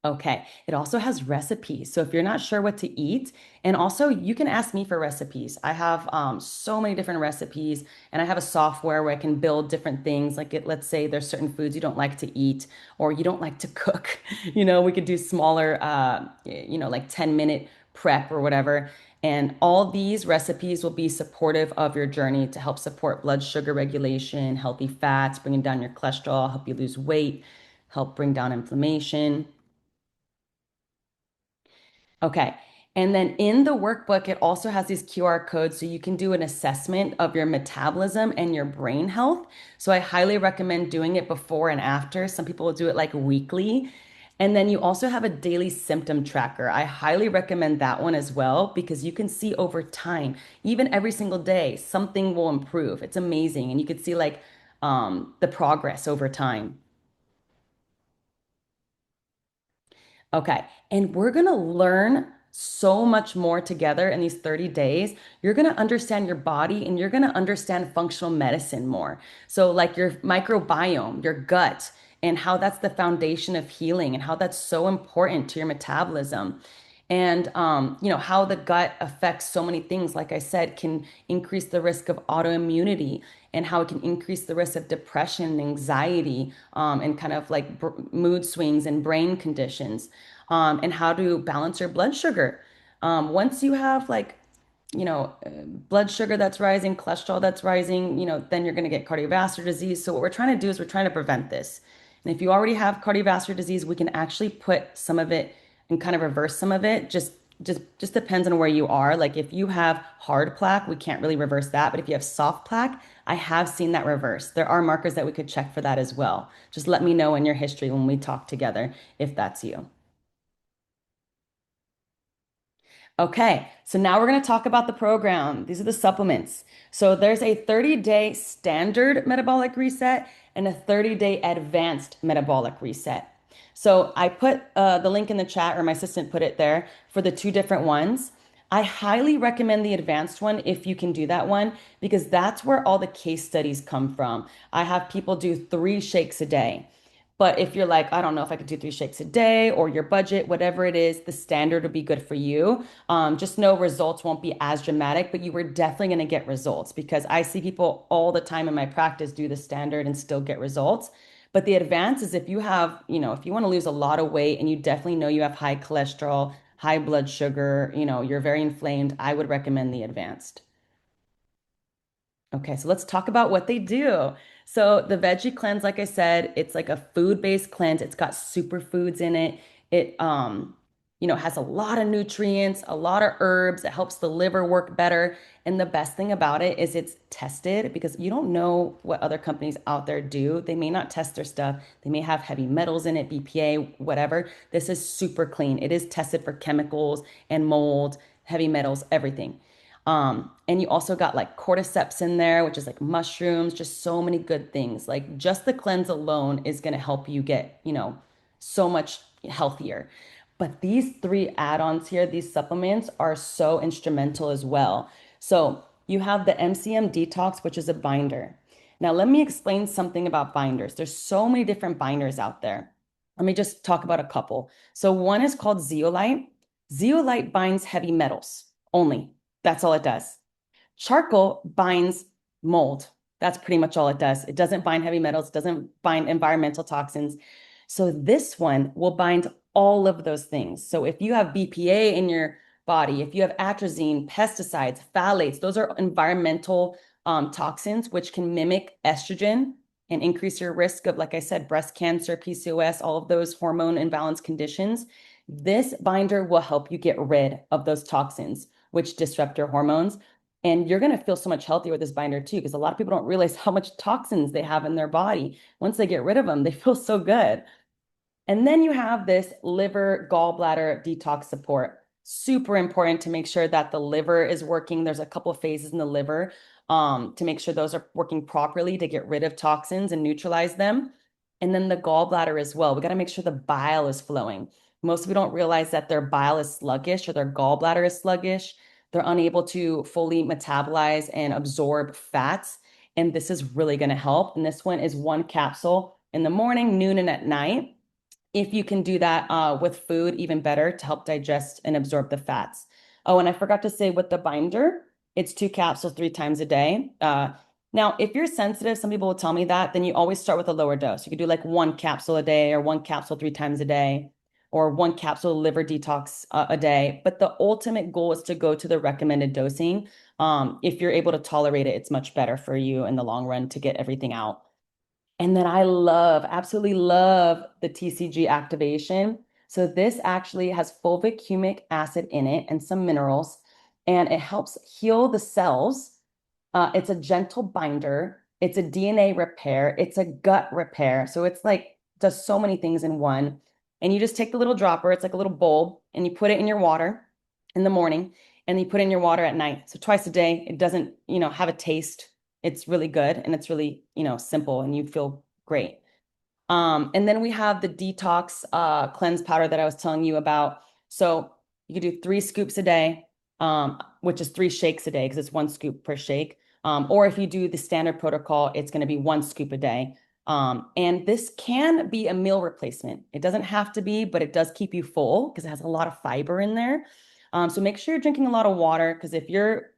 Okay. It also has recipes. So if you're not sure what to eat, and also you can ask me for recipes. I have so many different recipes, and I have a software where I can build different things. Like let's say there's certain foods you don't like to eat or you don't like to cook. We could do smaller, like 10-minute prep or whatever. And all these recipes will be supportive of your journey to help support blood sugar regulation, healthy fats, bringing down your cholesterol, help you lose weight, help bring down inflammation. Okay. And then in the workbook, it also has these QR codes so you can do an assessment of your metabolism and your brain health. So I highly recommend doing it before and after. Some people will do it like weekly. And then you also have a daily symptom tracker. I highly recommend that one as well because you can see over time, even every single day, something will improve. It's amazing. And you can see like the progress over time. Okay. And we're going to learn so much more together in these 30 days. You're going to understand your body and you're going to understand functional medicine more. So, like your microbiome, your gut, and how that's the foundation of healing and how that's so important to your metabolism. And how the gut affects so many things, like I said, can increase the risk of autoimmunity and how it can increase the risk of depression and anxiety, and kind of like mood swings and brain conditions, and how to balance your blood sugar. Once you have like blood sugar that's rising, cholesterol that's rising, then you're going to get cardiovascular disease. So what we're trying to do is we're trying to prevent this. And if you already have cardiovascular disease, we can actually put some of it and kind of reverse some of it. Just depends on where you are. Like if you have hard plaque, we can't really reverse that. But if you have soft plaque, I have seen that reverse. There are markers that we could check for that as well. Just let me know in your history when we talk together if that's you. Okay, so now we're going to talk about the program. These are the supplements. So there's a 30-day standard metabolic reset and a 30-day advanced metabolic reset. So I put the link in the chat, or my assistant put it there for the two different ones. I highly recommend the advanced one if you can do that one, because that's where all the case studies come from. I have people do 3 shakes a day. But if you're like, I don't know if I could do 3 shakes a day or your budget, whatever it is, the standard would be good for you. Just know results won't be as dramatic, but you were definitely going to get results because I see people all the time in my practice do the standard and still get results. But the advance is if you have, if you want to lose a lot of weight and you definitely know you have high cholesterol, high blood sugar, you're very inflamed, I would recommend the advanced. Okay, so let's talk about what they do. So the veggie cleanse, like I said, it's like a food-based cleanse. It's got superfoods in it. It has a lot of nutrients, a lot of herbs. It helps the liver work better. And the best thing about it is it's tested because you don't know what other companies out there do. They may not test their stuff. They may have heavy metals in it, BPA, whatever. This is super clean. It is tested for chemicals and mold, heavy metals, everything. And you also got like cordyceps in there, which is like mushrooms, just so many good things. Like just the cleanse alone is going to help you get, so much healthier. But these three add-ons here, these supplements are so instrumental as well. So you have the MCM Detox, which is a binder. Now, let me explain something about binders. There's so many different binders out there. Let me just talk about a couple. So one is called zeolite. Zeolite binds heavy metals only. That's all it does. Charcoal binds mold. That's pretty much all it does. It doesn't bind heavy metals, it doesn't bind environmental toxins. So this one will bind all of those things. So if you have BPA in your body, if you have atrazine, pesticides, phthalates, those are environmental toxins which can mimic estrogen and increase your risk of, like I said, breast cancer, PCOS, all of those hormone imbalance conditions. This binder will help you get rid of those toxins, which disrupt your hormones. And you're going to feel so much healthier with this binder too, because a lot of people don't realize how much toxins they have in their body. Once they get rid of them, they feel so good. And then you have this liver gallbladder detox support. Super important to make sure that the liver is working. There's a couple of phases in the liver to make sure those are working properly to get rid of toxins and neutralize them. And then the gallbladder as well. We got to make sure the bile is flowing. Most people don't realize that their bile is sluggish or their gallbladder is sluggish. They're unable to fully metabolize and absorb fats. And this is really going to help. And this one is one capsule in the morning, noon, and at night. If you can do that with food, even better to help digest and absorb the fats. Oh, and I forgot to say with the binder, it's two capsules 3 times a day. Now, if you're sensitive, some people will tell me that, then you always start with a lower dose. You could do like one capsule a day or one capsule 3 times a day or one capsule liver detox a day. But the ultimate goal is to go to the recommended dosing. If you're able to tolerate it, it's much better for you in the long run to get everything out. And then I love, absolutely love the TCG activation. So this actually has fulvic humic acid in it and some minerals, and it helps heal the cells. It's a gentle binder. It's a DNA repair. It's a gut repair. So it's like does so many things in one. And you just take the little dropper, it's like a little bowl, and you put it in your water in the morning, and you put it in your water at night. So twice a day. It doesn't, have a taste. It's really good and it's really, simple and you feel great. And then we have the detox cleanse powder that I was telling you about. So you could do 3 scoops a day, which is 3 shakes a day because it's 1 scoop per shake. Or if you do the standard protocol, it's going to be 1 scoop a day. And this can be a meal replacement. It doesn't have to be, but it does keep you full because it has a lot of fiber in there. So make sure you're drinking a lot of water because if you're,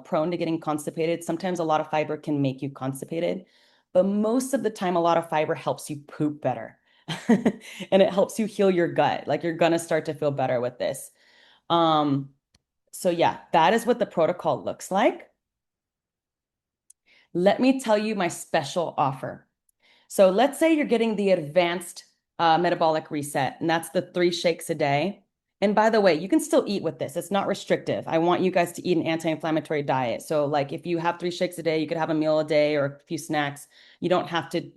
prone to getting constipated, sometimes a lot of fiber can make you constipated. But most of the time, a lot of fiber helps you poop better. And it helps you heal your gut. Like you're gonna start to feel better with this. Um, so yeah, that is what the protocol looks like. Let me tell you my special offer. So let's say you're getting the advanced metabolic reset, and that's the 3 shakes a day. And by the way, you can still eat with this. It's not restrictive. I want you guys to eat an anti-inflammatory diet. So like if you have 3 shakes a day, you could have a meal a day or a few snacks. You don't have to,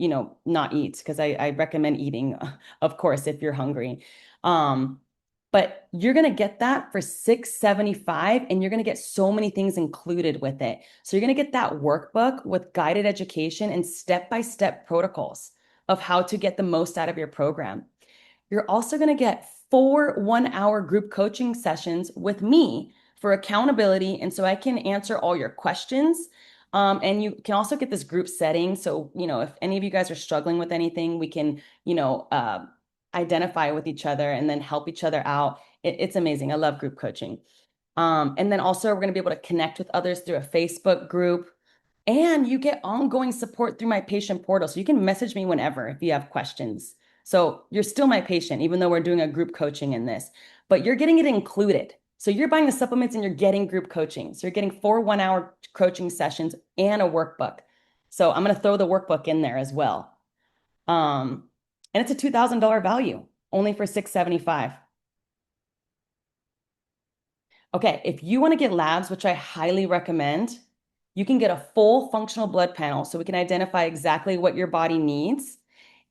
not eat because I recommend eating, of course, if you're hungry. But you're going to get that for $675 and you're going to get so many things included with it. So you're going to get that workbook with guided education and step-by-step protocols of how to get the most out of your program. You're also going to get 4 1-hour group coaching sessions with me for accountability. And so I can answer all your questions. And you can also get this group setting. So, if any of you guys are struggling with anything, we can, identify with each other and then help each other out. It's amazing. I love group coaching. And then also we're going to be able to connect with others through a Facebook group. And you get ongoing support through my patient portal. So you can message me whenever if you have questions. So you're still my patient, even though we're doing a group coaching in this, but you're getting it included. So you're buying the supplements and you're getting group coaching. So you're getting 4 1-hour coaching sessions and a workbook. So I'm going to throw the workbook in there as well. And it's a $2,000 value only for $675. Okay, if you want to get labs, which I highly recommend, you can get a full functional blood panel so we can identify exactly what your body needs.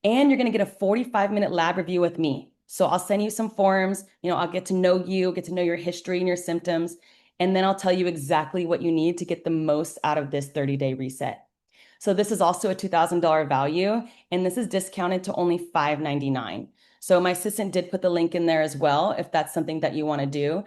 And you're going to get a 45-minute lab review with me. So I'll send you some forms, I'll get to know you, get to know your history and your symptoms. And then I'll tell you exactly what you need to get the most out of this 30-day reset. So this is also a $2,000 value, and this is discounted to only $599. So my assistant did put the link in there as well, if that's something that you want to do.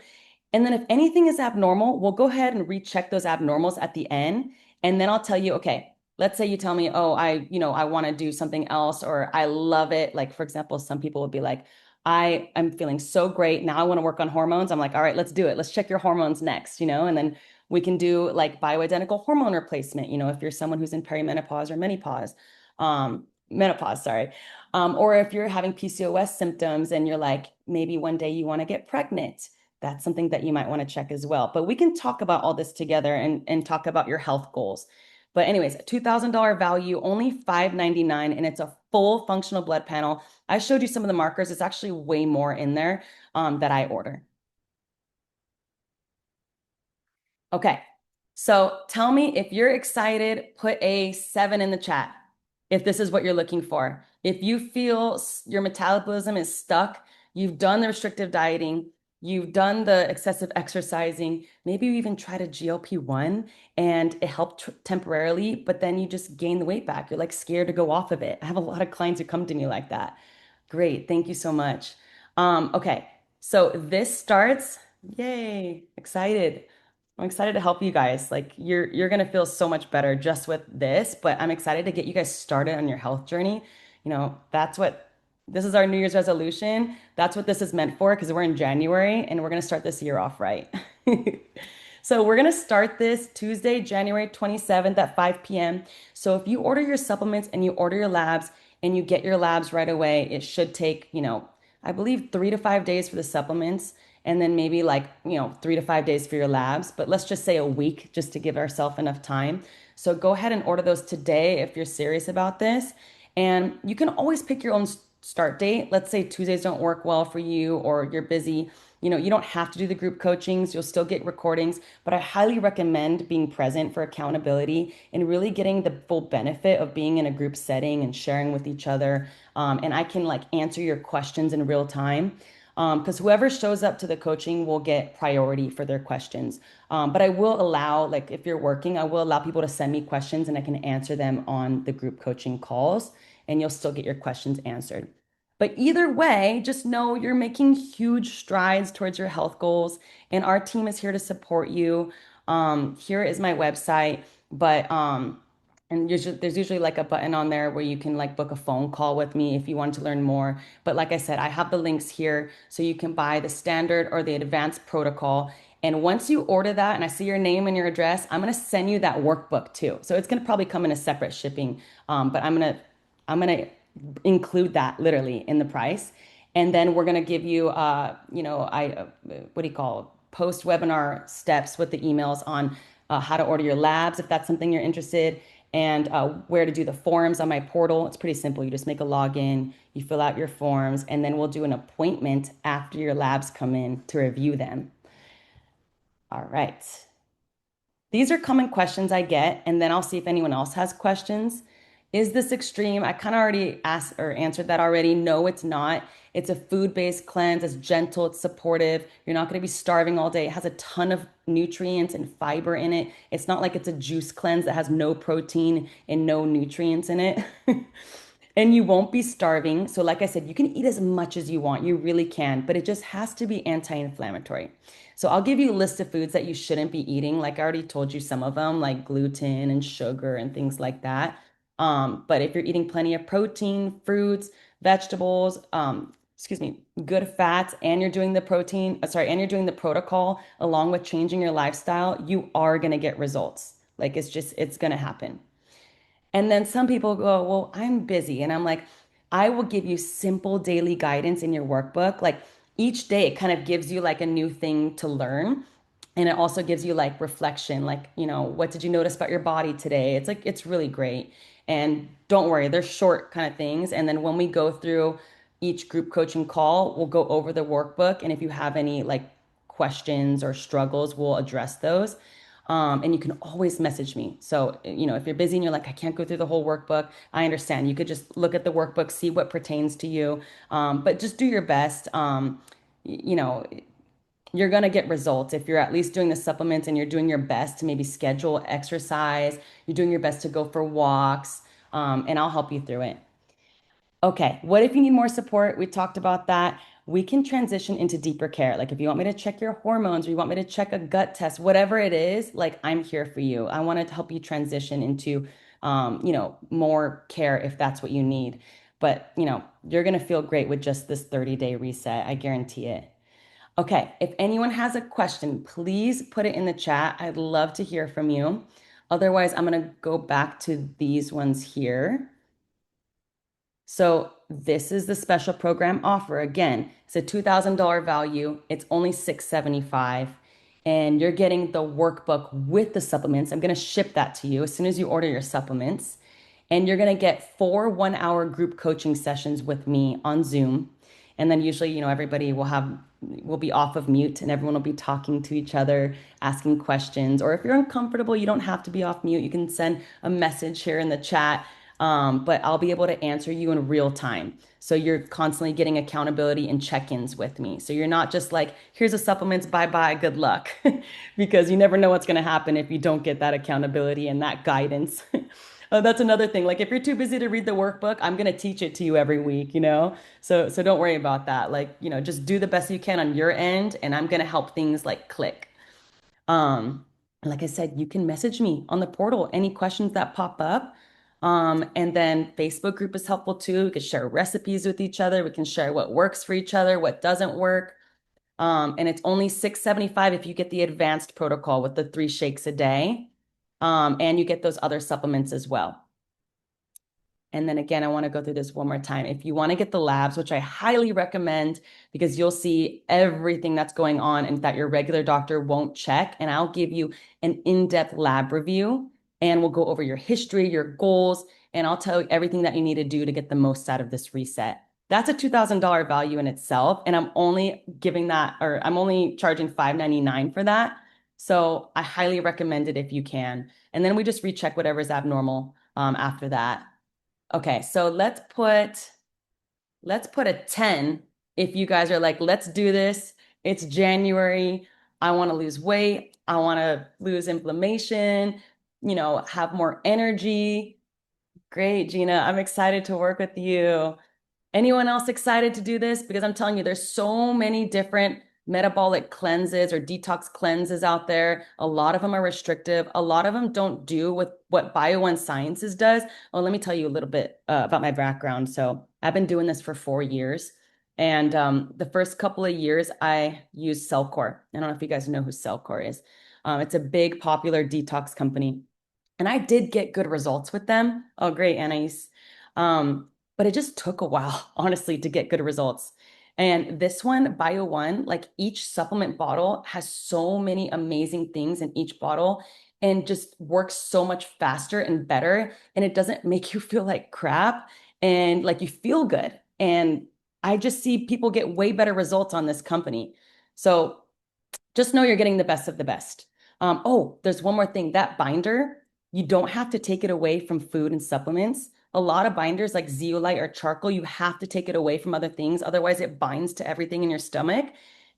And then if anything is abnormal, we'll go ahead and recheck those abnormals at the end. And then I'll tell you, okay, let's say you tell me, oh, I want to do something else, or I love it. Like, for example, some people would be like, I'm feeling so great. Now I want to work on hormones. I'm like, all right, let's do it. Let's check your hormones next, and then we can do like bioidentical hormone replacement, if you're someone who's in perimenopause or menopause, sorry. Or if you're having PCOS symptoms and you're like, maybe one day you want to get pregnant, that's something that you might want to check as well. But we can talk about all this together and talk about your health goals. But anyways, $2,000 value, only $599, and it's a full functional blood panel. I showed you some of the markers. It's actually way more in there that I order. Okay. So tell me if you're excited, put a 7 in the chat if this is what you're looking for. If you feel your metabolism is stuck, you've done the restrictive dieting, you've done the excessive exercising, maybe you even tried a GLP-1 and it helped temporarily, but then you just gain the weight back. You're like scared to go off of it. I have a lot of clients who come to me like that. Great. Thank you so much. Okay. So this starts, yay, excited. I'm excited to help you guys. Like you're gonna feel so much better just with this, but I'm excited to get you guys started on your health journey. That's what this is our New Year's resolution. That's what this is meant for because we're in January and we're gonna start this year off right. So we're gonna start this Tuesday, January 27th at 5 p.m. So if you order your supplements and you order your labs and you get your labs right away, it should take, I believe 3 to 5 days for the supplements and then maybe like, 3 to 5 days for your labs, but let's just say a week just to give ourselves enough time. So go ahead and order those today if you're serious about this. And you can always pick your own start date. Let's say Tuesdays don't work well for you or you're busy. You don't have to do the group coachings. You'll still get recordings, but I highly recommend being present for accountability and really getting the full benefit of being in a group setting and sharing with each other. And I can like answer your questions in real time. Because whoever shows up to the coaching will get priority for their questions. But I will allow, like, if you're working, I will allow people to send me questions and I can answer them on the group coaching calls, and you'll still get your questions answered. But either way, just know you're making huge strides towards your health goals, and our team is here to support you. Here is my website, but and there's usually like a button on there where you can like book a phone call with me if you want to learn more. But like I said, I have the links here so you can buy the standard or the advanced protocol. And once you order that and I see your name and your address, I'm going to send you that workbook too. So it's going to probably come in a separate shipping, but I'm going to include that literally in the price. And then we're going to give you, what do you call post webinar steps with the emails on how to order your labs if that's something you're interested, and where to do the forms on my portal. It's pretty simple. You just make a login, you fill out your forms, and then we'll do an appointment after your labs come in to review them. All right. These are common questions I get, and then I'll see if anyone else has questions. Is this extreme? I kind of already asked or answered that already. No, it's not. It's a food-based cleanse. It's gentle, it's supportive. You're not going to be starving all day. It has a ton of nutrients and fiber in it. It's not like it's a juice cleanse that has no protein and no nutrients in it. And you won't be starving. So, like I said, you can eat as much as you want. You really can, but it just has to be anti-inflammatory. So, I'll give you a list of foods that you shouldn't be eating. Like I already told you some of them, like gluten and sugar and things like that. But if you're eating plenty of protein, fruits, vegetables, excuse me, good fats, and you're doing the and you're doing the protocol along with changing your lifestyle, you are going to get results. Like it's going to happen. And then some people go, well, I'm busy. And I'm like, I will give you simple daily guidance in your workbook. Like each day, it kind of gives you like a new thing to learn. And it also gives you like reflection, like, what did you notice about your body today? It's like, it's really great. And don't worry, they're short kind of things. And then when we go through each group coaching call, we'll go over the workbook. And if you have any like questions or struggles, we'll address those. And you can always message me. So, if you're busy and you're like, I can't go through the whole workbook, I understand. You could just look at the workbook, see what pertains to you, but just do your best. You know, you're going to get results if you're at least doing the supplements and you're doing your best to maybe schedule exercise, you're doing your best to go for walks, and I'll help you through it. Okay, what if you need more support? We talked about that. We can transition into deeper care. Like if you want me to check your hormones or you want me to check a gut test, whatever it is, like I'm here for you. I want to help you transition into, more care if that's what you need. But, you're going to feel great with just this 30-day reset. I guarantee it. Okay, if anyone has a question, please put it in the chat. I'd love to hear from you. Otherwise, I'm going to go back to these ones here. So this is the special program offer. Again, it's a $2,000 value. It's only $675, and you're getting the workbook with the supplements. I'm going to ship that to you as soon as you order your supplements. And you're going to get 4 1-hour group coaching sessions with me on Zoom. And then usually, everybody will be off of mute and everyone will be talking to each other, asking questions. Or if you're uncomfortable, you don't have to be off mute. You can send a message here in the chat. But I'll be able to answer you in real time. So you're constantly getting accountability and check-ins with me. So you're not just like, here's a supplements, bye-bye, good luck. Because you never know what's going to happen if you don't get that accountability and that guidance. That's another thing. Like if you're too busy to read the workbook, I'm going to teach it to you every week. So don't worry about that. Like, just do the best you can on your end and I'm going to help things like click. Um, like I said, you can message me on the portal, any questions that pop up. And then Facebook group is helpful too. We can share recipes with each other. We can share what works for each other, what doesn't work. And it's only $675 if you get the advanced protocol with the 3 shakes a day. And you get those other supplements as well. And then again, I want to go through this one more time. If you want to get the labs, which I highly recommend because you'll see everything that's going on and that your regular doctor won't check. And I'll give you an in-depth lab review and we'll go over your history, your goals, and I'll tell you everything that you need to do to get the most out of this reset. That's a $2,000 value in itself. And I'm only giving that, or I'm only charging $599 for that. So I highly recommend it if you can. And then we just recheck whatever's abnormal after that. Okay, so let's put a 10 if you guys are like, let's do this. It's January. I want to lose weight. I want to lose inflammation, have more energy. Great, Gina. I'm excited to work with you. Anyone else excited to do this? Because I'm telling you, there's so many different metabolic cleanses or detox cleanses out there. A lot of them are restrictive. A lot of them don't do with what Bio One Sciences does. Well, let me tell you a little bit about my background. So I've been doing this for 4 years. And the first couple of years, I used Cellcore. I don't know if you guys know who Cellcore is. It's a big, popular detox company. And I did get good results with them. Oh, great, Anais. But it just took a while, honestly, to get good results. And this one, Bio One, like each supplement bottle has so many amazing things in each bottle and just works so much faster and better. And it doesn't make you feel like crap and like you feel good. And I just see people get way better results on this company. So just know you're getting the best of the best. Oh, there's one more thing. That binder, you don't have to take it away from food and supplements. A lot of binders like zeolite or charcoal, you have to take it away from other things. Otherwise, it binds to everything in your stomach.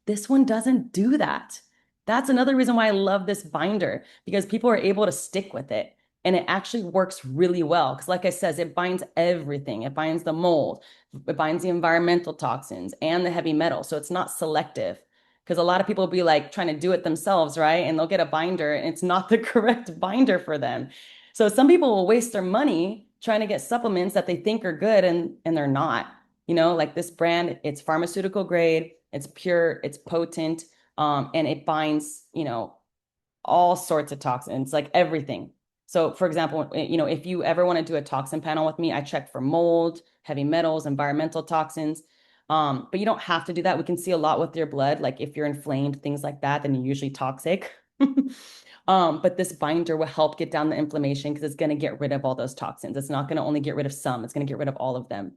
This one doesn't do that. That's another reason why I love this binder because people are able to stick with it. And it actually works really well. Because, like I says, it binds everything. It binds the mold, it binds the environmental toxins and the heavy metal. So it's not selective because a lot of people will be like trying to do it themselves, right? And they'll get a binder and it's not the correct binder for them. So some people will waste their money trying to get supplements that they think are good and they're not. Like this brand, it's pharmaceutical grade, it's pure, it's potent, and it binds, all sorts of toxins, like everything. So for example, if you ever want to do a toxin panel with me, I check for mold, heavy metals, environmental toxins. But you don't have to do that. We can see a lot with your blood. Like if you're inflamed, things like that, then you're usually toxic. But this binder will help get down the inflammation because it's going to get rid of all those toxins. It's not going to only get rid of some, it's going to get rid of all of them.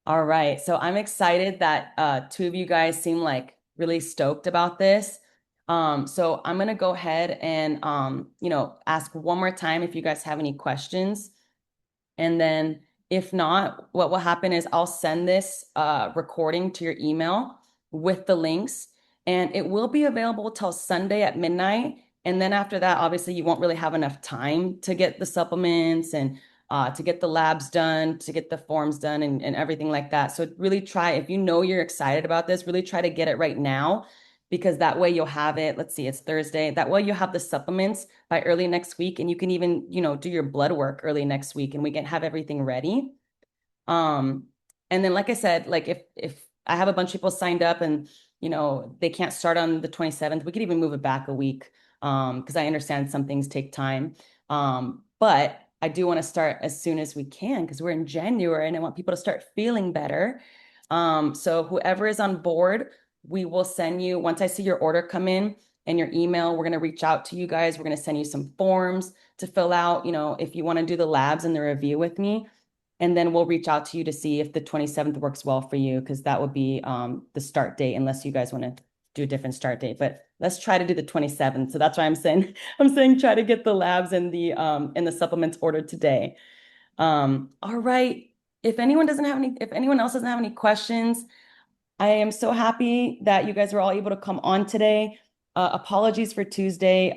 All right. So I'm excited that two of you guys seem like really stoked about this. So I'm going to go ahead and, ask one more time if you guys have any questions. And then if not, what will happen is I'll send this recording to your email with the links. and it will be available till Sunday at midnight. And then after that, obviously, you won't really have enough time to get the supplements and to get the labs done, to get the forms done, and everything like that. So really try, if you know you're excited about this, really try to get it right now because that way you'll have it. Let's see, it's Thursday. That way you'll have the supplements by early next week, and you can even, do your blood work early next week, and we can have everything ready. Um, and then like I said, like if I have a bunch of people signed up and they can't start on the 27th, we could even move it back a week. Because I understand some things take time. But I do want to start as soon as we can because we're in January and I want people to start feeling better. So whoever is on board, we will send you, once I see your order come in and your email, we're going to reach out to you guys. We're going to send you some forms to fill out, if you want to do the labs and the review with me. And then we'll reach out to you to see if the 27th works well for you, because that would be the start date, unless you guys want to do a different start date. But let's try to do the 27th. So that's why I'm saying I'm saying try to get the labs and the supplements ordered today. All right. If anyone else doesn't have any questions, I am so happy that you guys were all able to come on today. Apologies for Tuesday.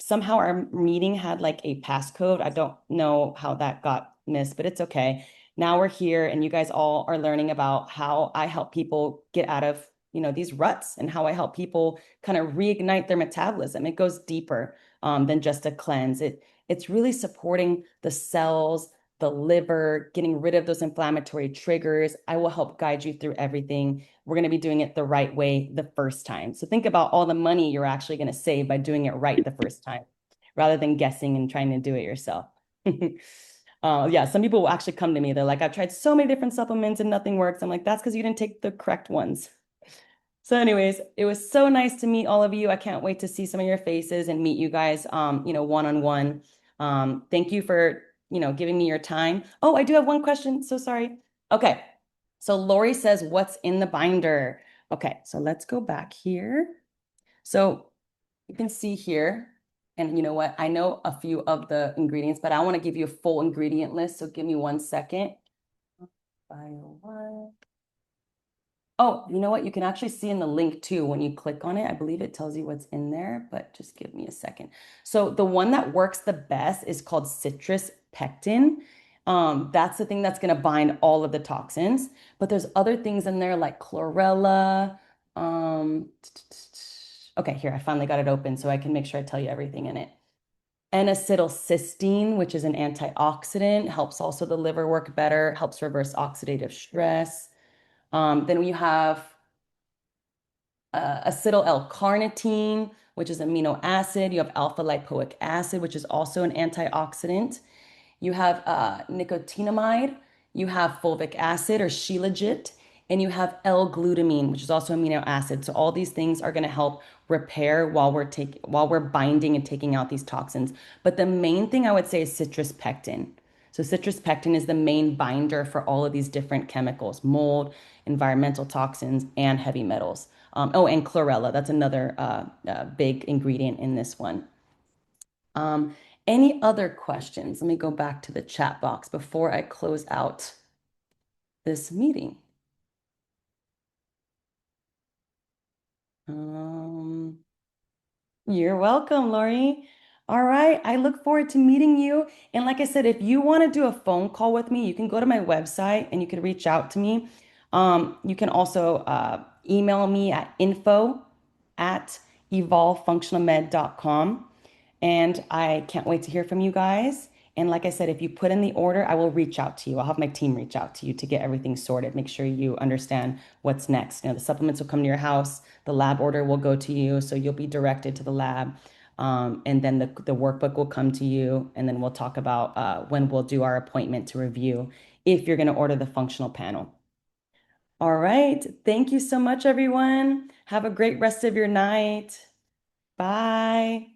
Somehow our meeting had like a passcode. I don't know how that got missed, but it's okay. Now we're here and you guys all are learning about how I help people get out of, these ruts and how I help people kind of reignite their metabolism. It goes deeper than just a cleanse. It's really supporting the cells, the liver, getting rid of those inflammatory triggers. I will help guide you through everything. We're going to be doing it the right way the first time. So think about all the money you're actually going to save by doing it right the first time, rather than guessing and trying to do it yourself. Yeah, some people will actually come to me. They're like, I've tried so many different supplements and nothing works. I'm like, that's because you didn't take the correct ones. So, anyways, it was so nice to meet all of you. I can't wait to see some of your faces and meet you guys, one-on-one. Thank you for, giving me your time. Oh, I do have one question. So sorry. Okay. So Lori says, what's in the binder? Okay, so let's go back here. So you can see here, and you know what? I know a few of the ingredients, but I want to give you a full ingredient list. So give me 1 second. Bio one. Oh, you know what? You can actually see in the link too when you click on it. I believe it tells you what's in there, but just give me a second. So the one that works the best is called citrus pectin. That's the thing that's going to bind all of the toxins. But there's other things in there like chlorella. Okay, here, I finally got it open so I can make sure I tell you everything in it. N-acetylcysteine, which is an antioxidant, helps also the liver work better, helps reverse oxidative stress. Then we have acetyl L-carnitine, which is amino acid. You have alpha lipoic acid, which is also an antioxidant. You have nicotinamide. You have fulvic acid or shilajit, and you have L-glutamine, which is also amino acid. So all these things are going to help repair while we're binding and taking out these toxins. But the main thing I would say is citrus pectin. So citrus pectin is the main binder for all of these different chemicals, mold, environmental toxins, and heavy metals. And chlorella, that's another big ingredient in this one. Um, any other questions? Let me go back to the chat box before I close out this meeting. Um, you're welcome, Lori. All right. I look forward to meeting you. And like I said, if you want to do a phone call with me, you can go to my website and you can reach out to me. You can also email me at info@evolvefunctionalmed.com. And I can't wait to hear from you guys. And like I said, if you put in the order, I will reach out to you. I'll have my team reach out to you to get everything sorted. Make sure you understand what's next. The supplements will come to your house. The lab order will go to you. So you'll be directed to the lab. And then the workbook will come to you. And then we'll talk about when we'll do our appointment to review if you're going to order the functional panel. All right. Thank you so much, everyone. Have a great rest of your night. Bye.